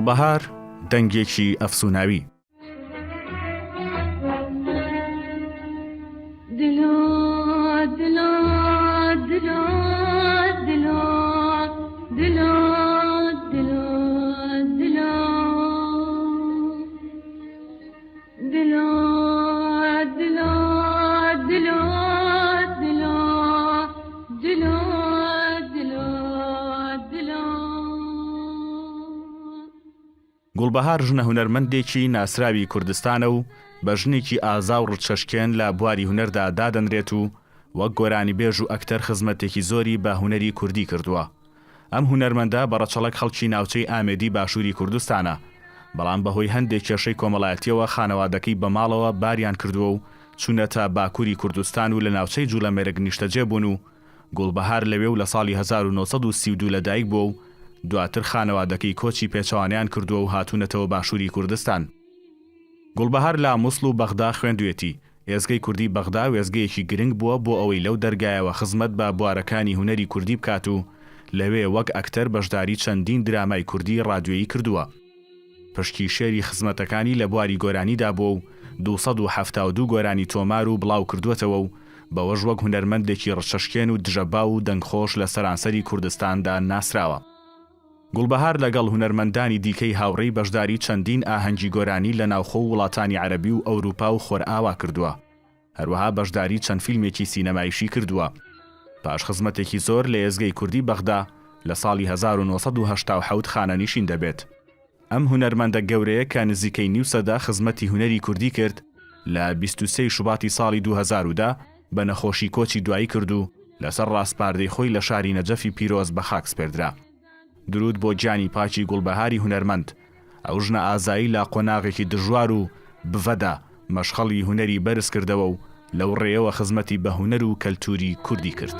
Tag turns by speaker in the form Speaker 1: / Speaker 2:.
Speaker 1: گوڵبەهار دەنگێکی ئەفسوناوی. گوڵبەهار ژنە هونەرمەندێکی ناسراوی کوردستانە و بە ژنێکی ئازا و ڕچەشکێن لە بواری هونەردا دادەنرێت و وەک گۆرانی بێژ و ئەکتەر خزمەتێکی زۆری بە هونەری کوردی کردووە. ئەم هونەرمەندە بەڕەچەڵک خەڵکی ناوچەی ئامێدی باشووری کوردستانە، بەڵام بەهۆی هەندێک کێشەی کۆمەڵایەتیەوە خانەوادەکەی بە ماڵەوە باریان کردووە و چوونەتە باکووری کوردستان و لە ناوچەی جوولەمێرگ نیشتەجێ بوون و گوڵبەهار لەوێ و لە ساڵی 1932 لەدایک بووە و دواتر خانەوادەکەی کۆچی پێچەوانیان کردووە و هاتوونەتەوە باشووری کوردستان. گوڵبەهار لە مووسڵ و بەغدا خوێندوێتی. ئێزگەی کوردی بەغدا وێزگەیەکی گرنگ بووە بۆ ئەوەی لەو دەرگایەوە خزمەت بە بوارەکانی هونەری کوردی بکات و لەوێ وەک ئەکتەر بەشداری چەندین درامای کوردی ڕادیۆیی کردووە. پشتی شێری خزمەتەکانی لە بواری گۆرانیدا بووە و 272 گۆرانی تۆمار و بڵاو کردوێتەوە و بەوەش وەک هونەرمەندێکی ڕچەشکێن و دژەبا و دەنگخۆش لە سەرانسەری کوردستاندا ناسراوە. گوڵبەهار لەگەڵ هونەرمەندانی دیکەی هاوڕێی بەشداری چەندین ئاهەنگی گۆرانی لە ناوخۆ و وڵاتانی عەرەبی و ئەوروپا و خۆرئاوا کردووە. هەروەها بەشداری چەند فیلمێکی سینەماییشی کردووە. پاش خزمەتێکی زۆر لە ئێزگەی کوردی بەغدا لە ساڵی 1970 خانەنشین دەبێت. ئەم هونەرمەندە گەورەیە کە نزیکەی نیو سەدا خزمەتی هونەری کوردی کرد لە 23 شوباتی ساڵی 2010 بە نەخۆشی کۆچی دوایی کرد و لەسەر ڕاستپاردەی خۆی لە شاری نەجەفی پیرۆز بە خاک سپێردرا. درود بۆ گیانی پاکی گوڵبەهاری هونەرمەند، ئەو ژنە ئازایی لە قۆناغێکی دژوار و بڤەدا مەشخەڵی هونەری بەرز کردەوە و لەو ڕێەوە خزمەتی بە هونەر و کەلتوری کوردی کرد.